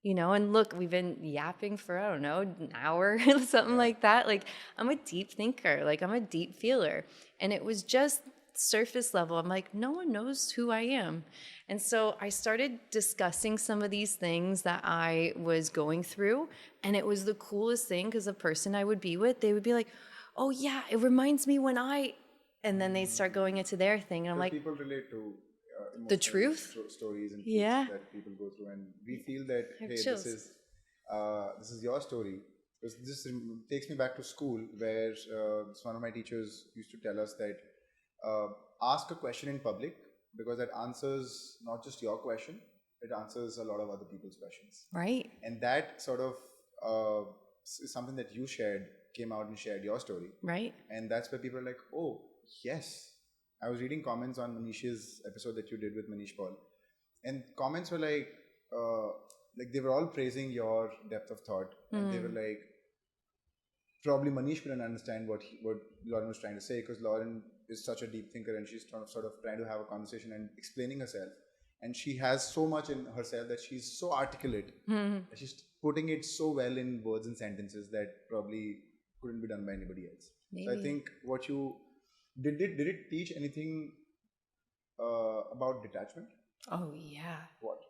And look, we've been yapping for, I don't know, an hour, something like that. Like, I'm a deep thinker. Like, I'm a deep feeler. And it was just surface level. I'm like, no one knows who I am. And so I started discussing some of these things that I was going through. And it was the coolest thing, because the person I would be with, they would be like, oh, yeah, it reminds me when I. And then they'd start going into their thing. And I'm Because like, people relate to the emotional truth? stories and truths Yeah. that people go through, and we feel that, I have hey, chills. this is your story. This takes me back to school, where one of my teachers used to tell us that uh, ask a question in public, because that answers not just your question, it answers a lot of other people's questions. Right. And that sort of is something that you shared, came out and shared your story. Right. And that's where people are like, oh, yes. I was reading comments on Manish's episode that you did with Manish Paul. And comments were like they were all praising your depth of thought. And they were like, probably Manish couldn't understand what Lauren was trying to say, because Lauren is such a deep thinker and she's sort of trying to have a conversation and explaining herself. And she has so much in herself that she's so articulate. That she's putting it so well in words and sentences that probably couldn't be done by anybody else. Maybe. So I think what you did it teach anything about detachment? Oh, yeah. What?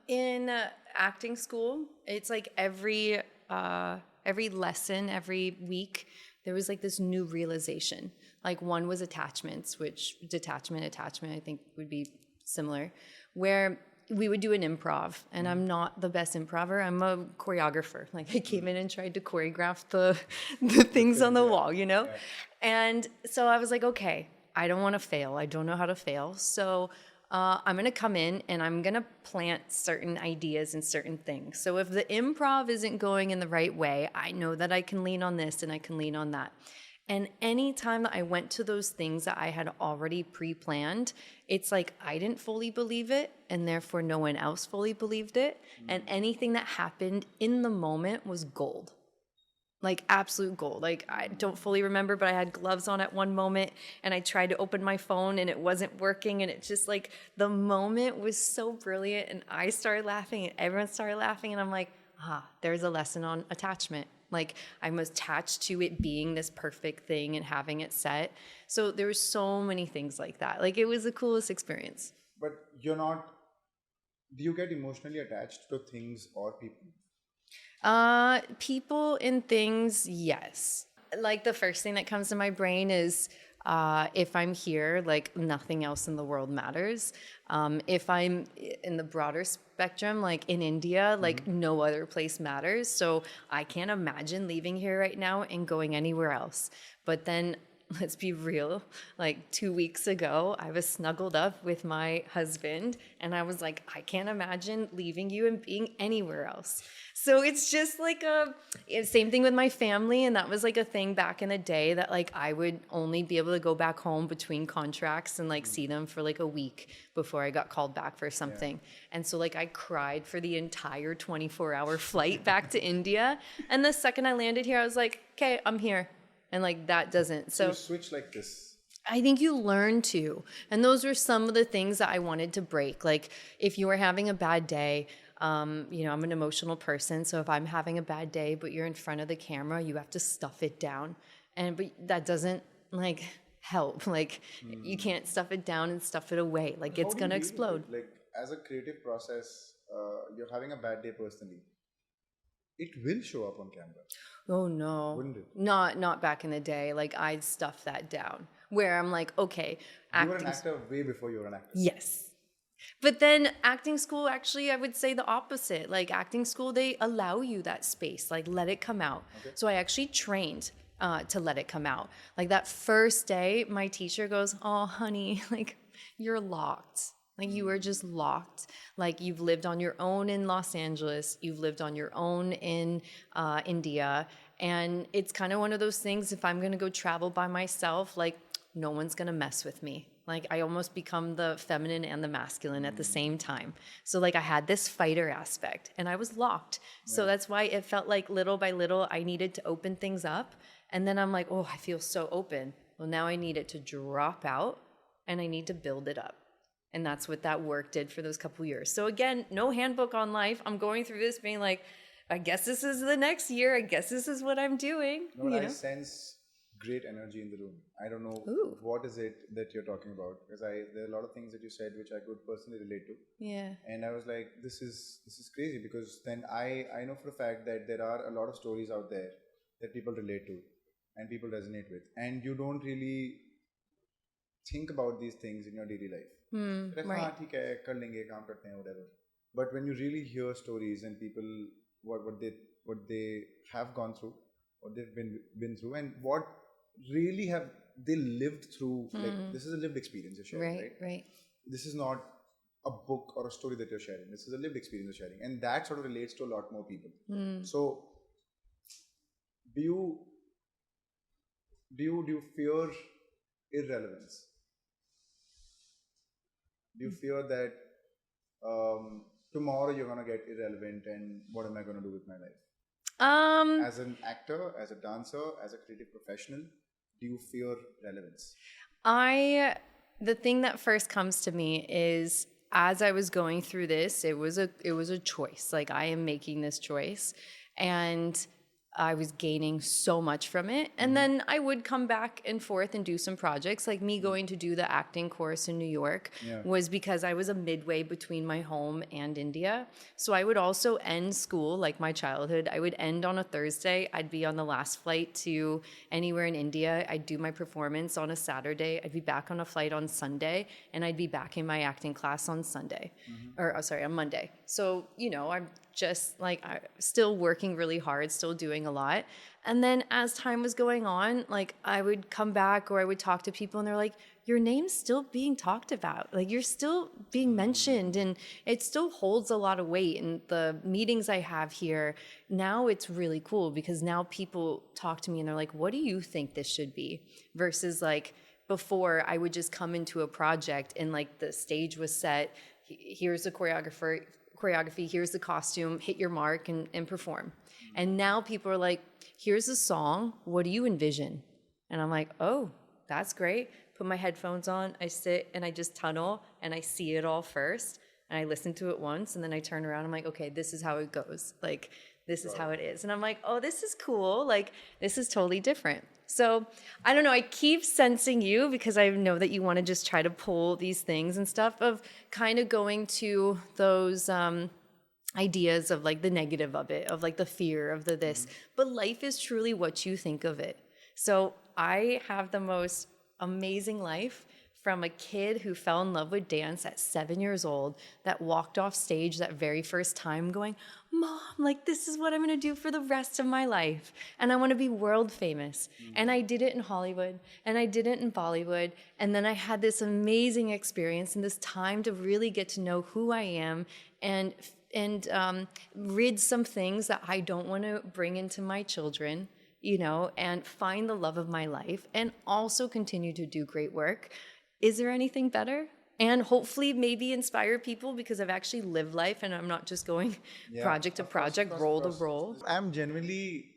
In acting school, it's like every lesson, every week, there was like this new realization. Like one was attachments, which attachment, I think would be similar, where we would do an improv, and I'm not the best improver. I'm a choreographer. Like I came in and tried to choreograph the things on the wall, Yeah. And so I was like, okay, I don't want to fail. I don't know how to fail. So I'm going to come in and I'm going to plant certain ideas and certain things. So if the improv isn't going in the right way, I know that I can lean on this and I can lean on that. And any time that I went to those things that I had already pre-planned, it's like I didn't fully believe it, and therefore no one else fully believed it. And anything that happened in the moment was gold. Like absolute gold. Like I don't fully remember, but I had gloves on at one moment and I tried to open my phone and it wasn't working, and it's just like the moment was so brilliant, and I started laughing and everyone started laughing, and I'm like, there's a lesson on attachment. Like I'm attached to it being this perfect thing and having it set. So there were so many things like that. Like it was the coolest experience. But you're not. Do you get emotionally attached to things or people? People and things, yes. Like the first thing that comes to my brain is If I'm here, like nothing else in the world matters. If I'm in the broader spectrum, like in India, like no other place matters. So I can't imagine leaving here right now and going anywhere else. But then let's be real, like 2 weeks ago, I was snuggled up with my husband and I was like, I can't imagine leaving you and being anywhere else. So it's just like same thing with my family. And that was like a thing back in the day that like I would only be able to go back home between contracts and like see them for like a week before I got called back for something. And so like I cried for the entire 24-hour flight back to India. And the second I landed here, I was like, okay, I'm here. And like that doesn't. So you switch like this. I think you learn to. And those were some of the things that I wanted to break. Like if you were having a bad day, I'm an emotional person. So if I'm having a bad day, but you're in front of the camera, you have to stuff it down. But that doesn't like help. Like you can't stuff it down and stuff it away. Like it's going to explode. Like as a creative process, you're having a bad day personally. It will show up on camera. Oh no. Wouldn't it? Not back in the day. Like I'd stuff that down. Where I'm like, okay, you were an actor way before you were an actor. Yes. But then acting school, actually, I would say the opposite. Like acting school, they allow you that space, like let it come out. Okay. So I actually trained to let it come out. Like that first day, my teacher goes, oh, honey, like you're locked. Like you are just locked. Like you've lived on your own in Los Angeles. You've lived on your own in India. And it's kind of one of those things, if I'm going to go travel by myself, like no one's going to mess with me. Like I almost become the feminine and the masculine at the same time. So like I had this fighter aspect and I was locked. So that's why it felt like little by little I needed to open things up. And then I'm like, oh, I feel so open. Well, now I need it to drop out and I need to build it up. And that's what that work did for those couple years. So again, no handbook on life. I'm going through this being like, I guess this is the next year. I guess this is what I'm doing. No, I sense great energy in the room. I don't know what is it that you're talking about, because there are a lot of things that you said which I could personally relate to. Yeah. And I was like, this is crazy, because then I know for a fact that there are a lot of stories out there that people relate to and people resonate with, and you don't really think about these things in your daily life. Right. Whatever. But when you really hear stories and people what they have gone through, what they've been through, and what really have they lived through, like this is a lived experience you're sharing, right? Right. This is not a book or a story that you're sharing. This is a lived experience you're sharing, and that sort of relates to a lot more people. So, do you fear irrelevance? Do you fear that tomorrow you're going to get irrelevant and what am I going to do with my life? As an actor, as a dancer, as a creative professional, do you fear relevance? The thing that first comes to me is as I was going through this, it was a choice. Like I am making this choice and I was gaining so much from it. And then I would come back and forth and do some projects. Like me going to do the acting course in New York was because I was a midway between my home and India. So I would also end school, like my childhood. I would end on a Thursday. I'd be on the last flight to anywhere in India. I'd do my performance on a Saturday. I'd be back on a flight on Sunday. And I'd be back in my acting class on Sunday. On Monday. So, I'm just like still working really hard, still doing a lot. And then as time was going on, like I would come back or I would talk to people and they're like, your name's still being talked about. Like you're still being mentioned and it still holds a lot of weight. And the meetings I have here, now it's really cool because now people talk to me and they're like, what do you think this should be? Versus like before I would just come into a project and like the stage was set. Here's the choreography, here's the costume, hit your mark and perform. And now people are like, here's a song, what do you envision? And I'm like, oh, that's great. Put my headphones on, I sit and I just tunnel and I see it all first. And I listen to it once and then I turn around, I'm like, okay, this is how it goes. Like, this is how it is. And I'm like, oh, this is cool. Like, this is totally different. So I don't know, I keep sensing you because I know that you want to just try to pull these things and stuff of kind of going to those ideas of like the negative of it, of like the fear of the this. But life is truly what you think of it. So I have the most amazing life from a kid who fell in love with dance at 7 years old, that walked off stage that very first time going, Mom, like, this is what I'm going to do for the rest of my life. And I want to be world famous. And I did it in Hollywood, and I did it in Bollywood. And then I had this amazing experience and this time to really get to know who I am and rid some things that I don't want to bring into my children, you know, and find the love of my life and also continue to do great work. Is there anything better? And hopefully maybe inspire people, because I've actually lived life and I'm not just going project to project, role to role. I'm genuinely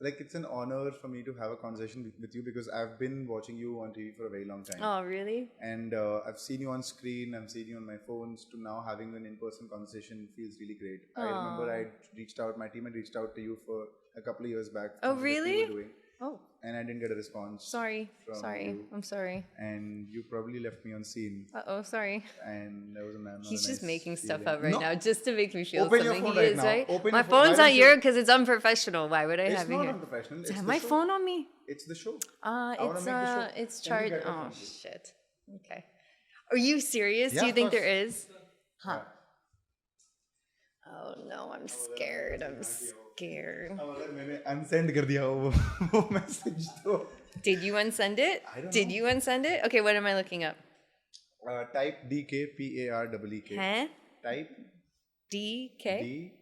like, it's an honor for me to have a conversation with you, because I've been watching you on TV for a very long time. Oh, really? And I've seen you on screen, I've seen you on my phones, to now having an in-person conversation feels really great. I remember my team had reached out to you for a couple of years back. Oh, really? Oh. And I didn't get a response. Sorry. You. I'm sorry. And you probably left me on scene. Sorry. And that was He's just making stuff feeling. up right now just to make me feel Open something. Your phone He right is, now. right? Open My your phone. phone's not here because it's unprofessional. Why would I have it here? It's not unprofessional. Is my phone on me? It's the show. It's charged. Oh, shit. Okay. Are you serious? Yeah, Do you think course. there is? Huh. Yeah. Oh no, I'm scared. I'm scared. Unsend कर दिया वो message तो. Did you unsend it? I don't Did know. you unsend it? Okay, what am I looking up? Type DKPAREEK. Huh? Type DK?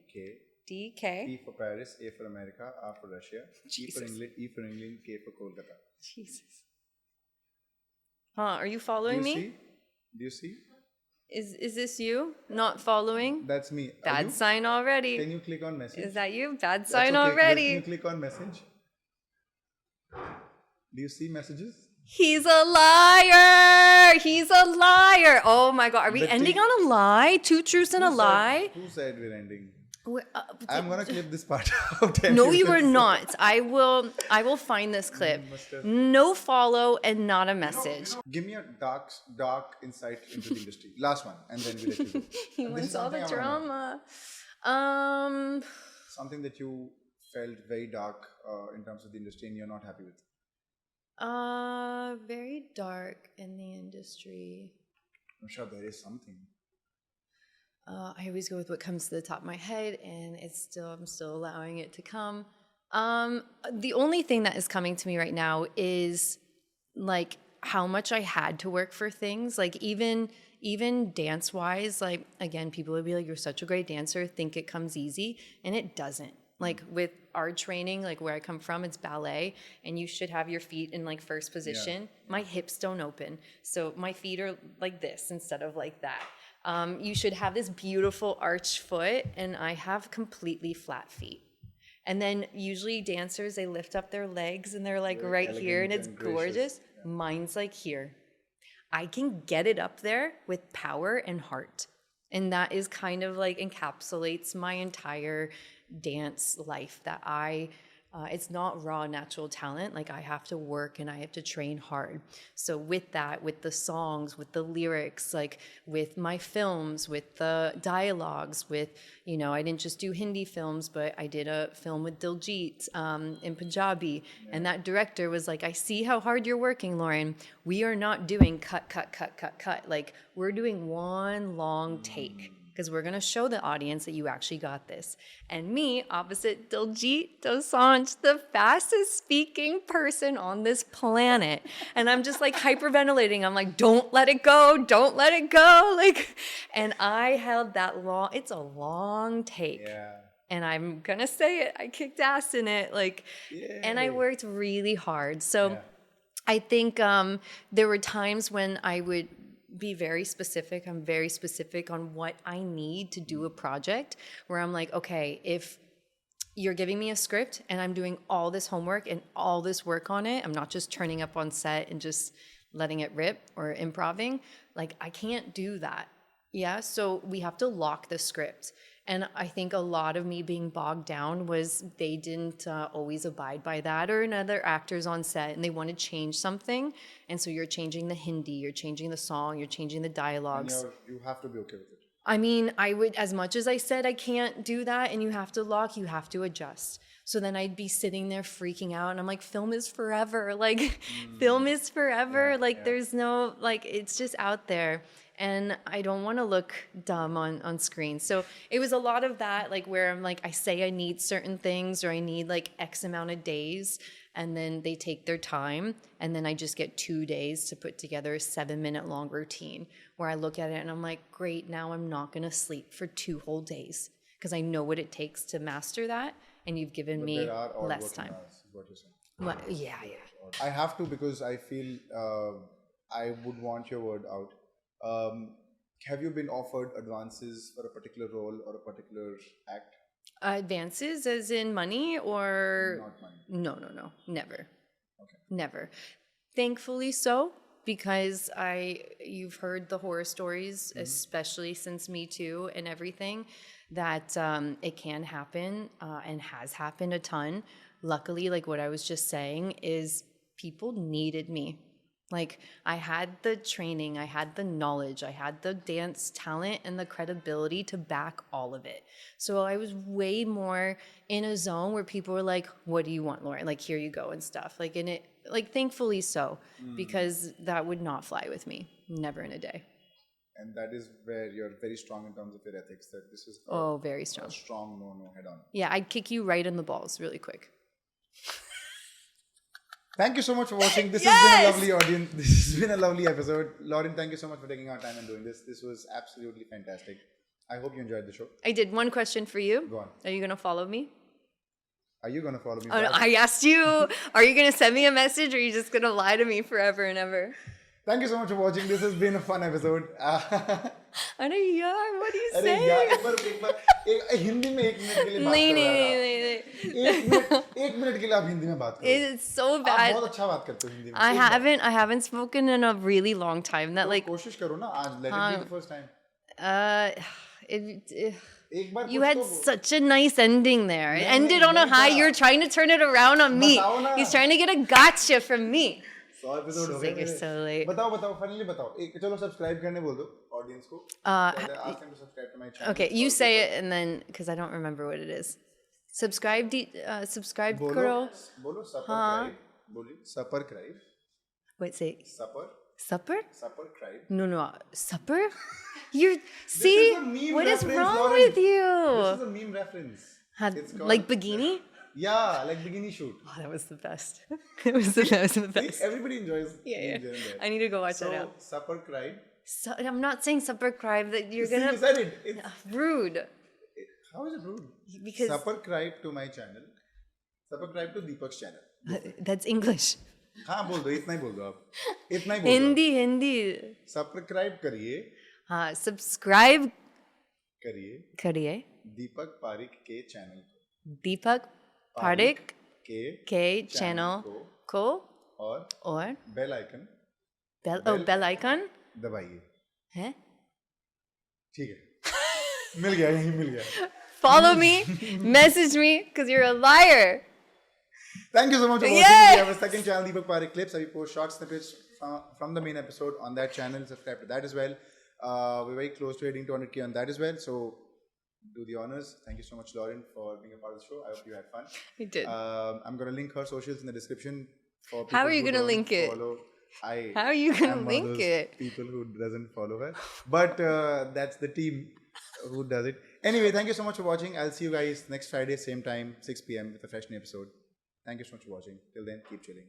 DK? P for Paris, A for America, R for Russia, Jesus. E for England, K for Kolkata. Jesus. Huh, are you following me? Do you see? Is this you? Not following? That's me. Bad sign already. Can you click on message? Is that you? Bad That's sign okay. already. Can you click on message? Do you see messages? He's a liar! He's a liar! Oh my God, are we ending on a lie? Two truths and a lie? Who said we're ending? We're, I'm gonna clip this part out. No, you are not. I will find this clip. No follow and not a message. Give me a dark insight into the industry. Last one, and then we'll let you go. He wants all the drama. Something that you felt very dark in terms of the industry and you're not happy with. Very dark in the industry. I'm sure there is something. I always go with what comes to the top of my head, and I'm still allowing it to come. The only thing that is coming to me right now is like how much I had to work for things. Like even dance wise, like again, people would be like, "You're such a great dancer, think it comes easy," and it doesn't. Like with our training, like where I come from, it's ballet, and you should have your feet in like first position. Yeah. My hips don't open, so my feet are like this instead of like that. You should have this beautiful arched foot, and I have completely flat feet. And then usually dancers, they lift up their legs and they're like right here, and it's gorgeous. Yeah. Mine's like here. I can get it up there with power and heart. And that is kind of like encapsulates my entire dance life, that it's not raw natural talent. Like I have to work and I have to train hard. So with that, with the songs, with the lyrics, like with my films, with the dialogues, with, I didn't just do Hindi films, but I did a film with Diljit in Punjabi. Yeah. And that director was like, I see how hard you're working, Lauren. We are not doing cut. Like we're doing one long take. Because we're going to show the audience that you actually got this. And me, opposite Diljit Dosanjh, the fastest speaking person on this planet. And I'm just like hyperventilating. I'm like, don't let it go. Like, and I held that long, it's a long take. Yeah. And I'm going to say it. I kicked ass in it. Like, yay. And I worked really hard. So yeah. I think there were times when I would be very specific. I'm very specific on what I need to do a project, where I'm like, okay, if you're giving me a script and I'm doing all this homework and all this work on it, I'm not just turning up on set and just letting it rip or improving. Like I can't do that. Yeah. So we have to lock the script. And I think a lot of me being bogged down was they didn't always abide by that, or another actors on set, and they want to change something. And so you're changing the Hindi, you're changing the song, you're changing the dialogues. And you have to be okay with it. I mean, I would, as much as I said I can't do that and you have to lock, you have to adjust. So then I'd be sitting there freaking out and I'm like, film is forever. Like, film is forever. There's no, it's just out there. And I don't want to look dumb on screen. So it was a lot of that, where I'm like, I say I need certain things or I need X amount of days. And then they take their time. And then I just get 2 days to put together a 7-minute long routine where I look at it and I'm like, great, now I'm not going to sleep for 2 whole days because I know what it takes to master that. And you've given me less time. Hours, is what you're saying. Well, yeah. I have to because I feel I would want your word out. Have you been offered advances for a particular role or a particular act? Advances as in money or? Not money. No. Never. Okay. Never. Thankfully so, because you've heard the horror stories, especially since Me Too and everything, that it can happen and has happened a ton. Luckily, what I was just saying is people needed me. I had the training, I had the knowledge, I had the dance talent and the credibility to back all of it. So I was way more in a zone where people were like, what do you want, Lauren? Here you go and stuff. Thankfully so, because that would not fly with me. Never in a day. And that is where you're very strong in terms of your ethics, that this is very strong. A strong no head on. Yeah, I'd kick you right in the balls really quick. Thank you so much for watching. This has been a lovely audience. This has been a lovely episode. Lauren, thank you so much for taking our time and doing this. This was absolutely fantastic. I hope you enjoyed the show. I did. One question for you. Go on. Are you going to follow me? Are you going to follow me? Oh, no, I asked you, are you going to send me a message or are you just going to lie to me forever and ever? Thank you so much for watching. This has been a fun episode. अरे यार, what are you अरे saying? यार एक बार हिंदी में 1 minute के लिए बात करो। नहीं। 1 मिनट के लिए आप हिंदी में बात करो। It's so bad. आप बहुत अच्छा बात करते हो हिंदी में। I haven't spoken in a really long time. That कोशिश करो ना आज let it be the first time. You had such a nice ending there. It ended on a high. You're trying to turn it around on me. He's trying to get a gotcha from me. 100 episode हो गए। You're so late. बताओ finally बताओ। चलो subscribe करने बोल दो audience को। Ask them to subscribe to my channel. Okay, you say it and then because I don't remember what it is. Subscribe करो। बोलो subscribe। बोलिए subscribe। Wait, say supper? Subscribe. No. Supper? What is wrong Lauren. with you? This is a meme reference. It's called, like bikini? Yeah, like bikini shoot. Oh, that was the best. It was the best. See, everybody enjoys. Yeah. I need to go watch that out. Subscribe. I'm not saying subscribe. That you're gonna. You said it. It's rude. How is it rude? Because subscribe to my channel. Subscribe to Deepak's channel. That's English. हाँ बोल दो इतना ही बोल दो आप इतना ही बोल दो हिंदी सब्सक्राइब करिए हाँ सब्सक्राइब करिए दीपक पारिक के चैनल को दीपक पारिक के चैनल को और बेल आइकन बेल आइकन दबाइए हैं ठीक है मिल गया follow me message me because you're a liar. Thank you so much for watching. We have a second channel, Deepak Pareek Clips. I post short snippets from the main episode on that channel. Subscribe to that as well. We're very close to hitting 200K on that as well. So do the honors. Thank you so much, Lauren, for being a part of the show. I hope you had fun. I did. I'm going to link her socials in the description. For people How are you going to link it? How are you going to link it? People who doesn't follow her. But that's the team who does it. Anyway, thank you so much for watching. I'll see you guys next Friday, same time, 6 p.m. with a fresh new episode. Thank you so much for watching. Till then, keep chilling.